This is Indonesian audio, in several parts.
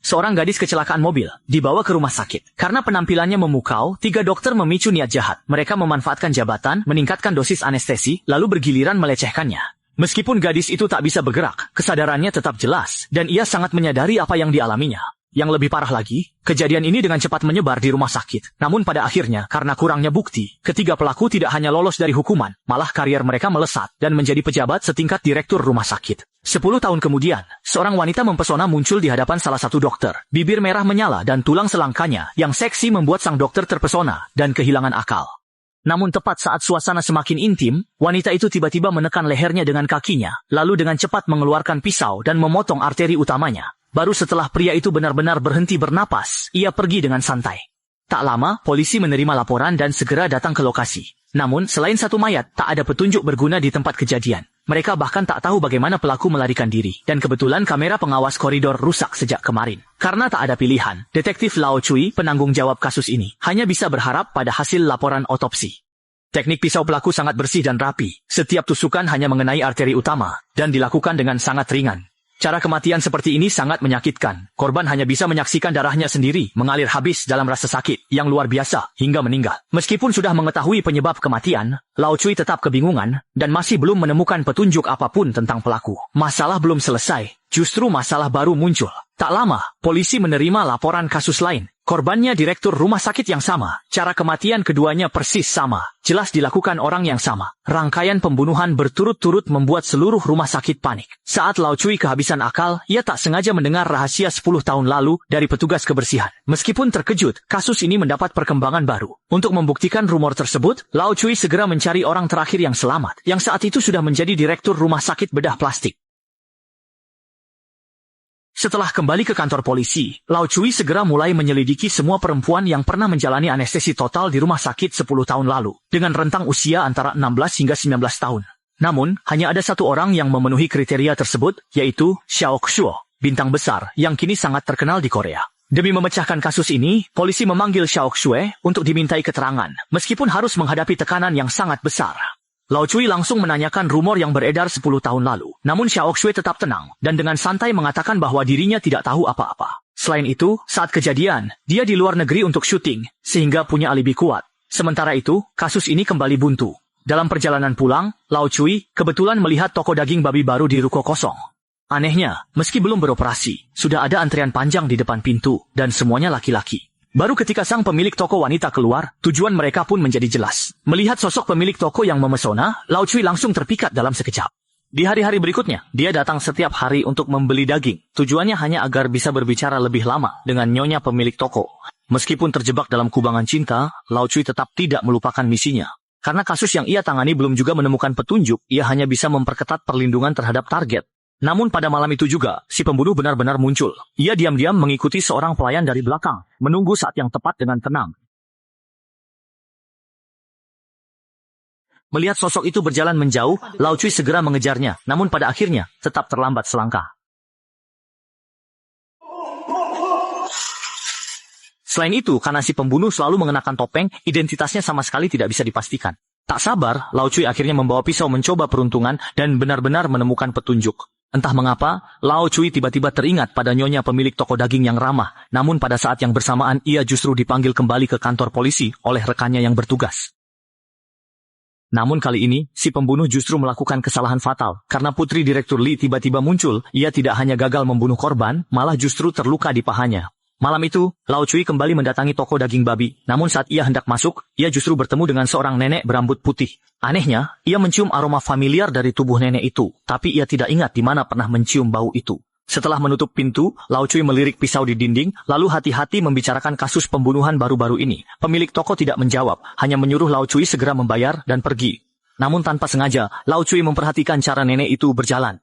seorang gadis kecelakaan mobil, dibawa ke rumah sakit. Karena penampilannya memukau, 3 dokter memicu niat jahat. Mereka memanfaatkan jabatan, meningkatkan dosis anestesi, lalu bergiliran melecehkannya. Meskipun gadis itu tak bisa bergerak, kesadarannya tetap jelas, dan ia sangat menyadari apa yang dialaminya. Yang lebih parah lagi, kejadian ini dengan cepat menyebar di rumah sakit. Namun pada akhirnya, karena kurangnya bukti, ketiga pelaku tidak hanya lolos dari hukuman, malah karier mereka melesat dan menjadi pejabat setingkat direktur rumah sakit. 10 tahun kemudian, seorang wanita mempesona muncul di hadapan salah satu dokter. Bibir merah menyala dan tulang selangkanya yang seksi membuat sang dokter terpesona dan kehilangan akal. Namun tepat saat suasana semakin intim, wanita itu tiba-tiba menekan lehernya dengan kakinya, lalu dengan cepat mengeluarkan pisau dan memotong arteri utamanya. Baru setelah pria itu benar-benar berhenti bernapas, ia pergi dengan santai. Tak lama, polisi menerima laporan dan segera datang ke lokasi. Namun, selain satu mayat, tak ada petunjuk berguna di tempat kejadian. Mereka bahkan tak tahu bagaimana pelaku melarikan diri. Dan kebetulan kamera pengawas koridor rusak sejak kemarin. Karena tak ada pilihan, detektif Lao Cui, penanggung jawab kasus ini, hanya bisa berharap pada hasil laporan otopsi. Teknik pisau pelaku sangat bersih dan rapi. Setiap tusukan hanya mengenai arteri utama, dan dilakukan dengan sangat ringan. Cara kematian seperti ini sangat menyakitkan. Korban hanya bisa menyaksikan darahnya sendiri mengalir habis dalam rasa sakit yang luar biasa hingga meninggal. Meskipun sudah mengetahui penyebab kematian, Lao Cui tetap kebingungan dan masih belum menemukan petunjuk apapun tentang pelaku. Masalah belum selesai, justru masalah baru muncul. Tak lama, polisi menerima laporan kasus lain. Korbannya direktur rumah sakit yang sama. Cara kematian keduanya persis sama. Jelas dilakukan orang yang sama. Rangkaian pembunuhan berturut-turut membuat seluruh rumah sakit panik. Saat Lao Cui kehabisan akal, ia tak sengaja mendengar rahasia 10 tahun lalu dari petugas kebersihan. Meskipun terkejut, kasus ini mendapat perkembangan baru. Untuk membuktikan rumor tersebut, Lao Cui segera mencari orang terakhir yang selamat, yang saat itu sudah menjadi direktur rumah sakit bedah plastik. Setelah kembali ke kantor polisi, Lao Cui segera mulai menyelidiki semua perempuan yang pernah menjalani anestesi total di rumah sakit 10 tahun lalu, dengan rentang usia antara 16 hingga 19 tahun. Namun, hanya ada satu orang yang memenuhi kriteria tersebut, yaitu Xiao Xuo, bintang besar yang kini sangat terkenal di Korea. Demi memecahkan kasus ini, polisi memanggil Xiao Xue untuk dimintai keterangan, meskipun harus menghadapi tekanan yang sangat besar. Lao Cui langsung menanyakan rumor yang beredar 10 tahun lalu. Namun Xiao Xue tetap tenang, dan dengan santai mengatakan bahwa dirinya tidak tahu apa-apa. Selain itu, saat kejadian, dia di luar negeri untuk syuting, sehingga punya alibi kuat. Sementara itu, kasus ini kembali buntu. Dalam perjalanan pulang, Lao Cui kebetulan melihat toko daging babi baru di ruko kosong. Anehnya, meski belum beroperasi, sudah ada antrean panjang di depan pintu, dan semuanya laki-laki. Baru ketika sang pemilik toko wanita keluar, tujuan mereka pun menjadi jelas. Melihat sosok pemilik toko yang memesona, Lao Cui langsung terpikat dalam sekejap. Di hari-hari berikutnya, dia datang setiap hari untuk membeli daging. Tujuannya hanya agar bisa berbicara lebih lama dengan nyonya pemilik toko. Meskipun terjebak dalam kubangan cinta, Lao Cui tetap tidak melupakan misinya. Karena kasus yang ia tangani belum juga menemukan petunjuk, ia hanya bisa memperketat perlindungan terhadap target. Namun pada malam itu juga, si pembunuh benar-benar muncul. Ia diam-diam mengikuti seorang pelayan dari belakang, menunggu saat yang tepat dengan tenang. Melihat sosok itu berjalan menjauh, Lao Cui segera mengejarnya, namun pada akhirnya tetap terlambat selangkah. Selain itu, karena si pembunuh selalu mengenakan topeng, identitasnya sama sekali tidak bisa dipastikan. Tak sabar, Lao Cui akhirnya membawa pisau mencoba peruntungan dan benar-benar menemukan petunjuk. Entah mengapa, Lao Cui tiba-tiba teringat pada nyonya pemilik toko daging yang ramah. Namun pada saat yang bersamaan ia justru dipanggil kembali ke kantor polisi oleh rekannya yang bertugas. Namun kali ini, si pembunuh justru melakukan kesalahan fatal. Karena putri Direktur Li tiba-tiba muncul, ia tidak hanya gagal membunuh korban, malah justru terluka di pahanya. Malam itu, Lao Cui kembali mendatangi toko daging babi. Namun saat ia hendak masuk, ia justru bertemu dengan seorang nenek berambut putih. Anehnya, ia mencium aroma familiar dari tubuh nenek itu. Tapi ia tidak ingat di mana pernah mencium bau itu. Setelah menutup pintu, Lao Cui melirik pisau di dinding, lalu hati-hati membicarakan kasus pembunuhan baru-baru ini. Pemilik toko tidak menjawab, hanya menyuruh Lao Cui segera membayar dan pergi. Namun tanpa sengaja, Lao Cui memperhatikan cara nenek itu berjalan.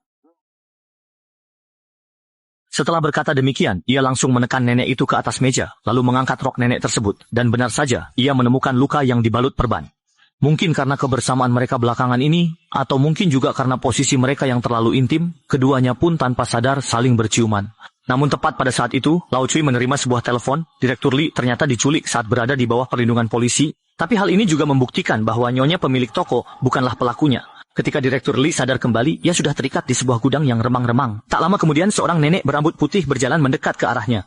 Setelah berkata demikian, ia langsung menekan nenek itu ke atas meja, lalu mengangkat rok nenek tersebut, dan benar saja, ia menemukan luka yang dibalut perban. Mungkin karena kebersamaan mereka belakangan ini, atau mungkin juga karena posisi mereka yang terlalu intim, keduanya pun tanpa sadar saling berciuman. Namun tepat pada saat itu, Lao Cui menerima sebuah telepon, Direktur Li ternyata diculik saat berada di bawah perlindungan polisi, tapi hal ini juga membuktikan bahwa nyonya pemilik toko bukanlah pelakunya. Ketika Direktur Li sadar kembali, ia sudah terikat di sebuah gudang yang remang-remang. Tak lama kemudian seorang nenek berambut putih berjalan mendekat ke arahnya.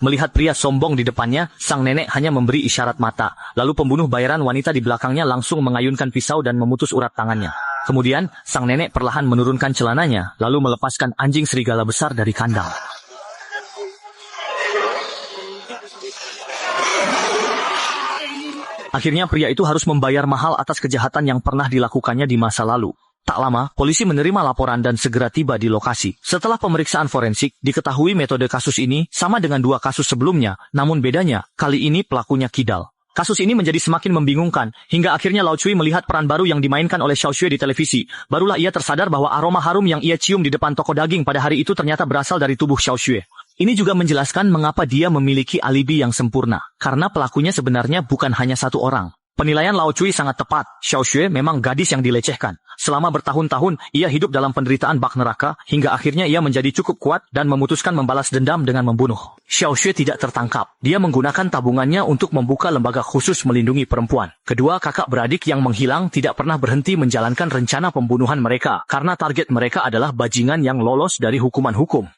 Melihat pria sombong di depannya, sang nenek hanya memberi isyarat mata. Lalu pembunuh bayaran wanita di belakangnya langsung mengayunkan pisau dan memutus urat tangannya. Kemudian, sang nenek perlahan menurunkan celananya, lalu melepaskan anjing serigala besar dari kandang. Akhirnya pria itu harus membayar mahal atas kejahatan yang pernah dilakukannya di masa lalu. Tak lama, polisi menerima laporan dan segera tiba di lokasi. Setelah pemeriksaan forensik, diketahui metode kasus ini sama dengan 2 kasus sebelumnya, namun bedanya, kali ini pelakunya kidal. Kasus ini menjadi semakin membingungkan, hingga akhirnya Lao Cui melihat peran baru yang dimainkan oleh Xiao Xue di televisi. Barulah ia tersadar bahwa aroma harum yang ia cium di depan toko daging pada hari itu ternyata berasal dari tubuh Xiao Xue. Ini juga menjelaskan mengapa dia memiliki alibi yang sempurna, karena pelakunya sebenarnya bukan hanya satu orang. Penilaian Lao Cui sangat tepat, Xiao Xue memang gadis yang dilecehkan. Selama bertahun-tahun, ia hidup dalam penderitaan bak neraka, hingga akhirnya ia menjadi cukup kuat dan memutuskan membalas dendam dengan membunuh. Xiao Xue tidak tertangkap. Dia menggunakan tabungannya untuk membuka lembaga khusus melindungi perempuan. Kedua kakak beradik yang menghilang tidak pernah berhenti menjalankan rencana pembunuhan mereka, karena target mereka adalah bajingan yang lolos dari hukuman hukum.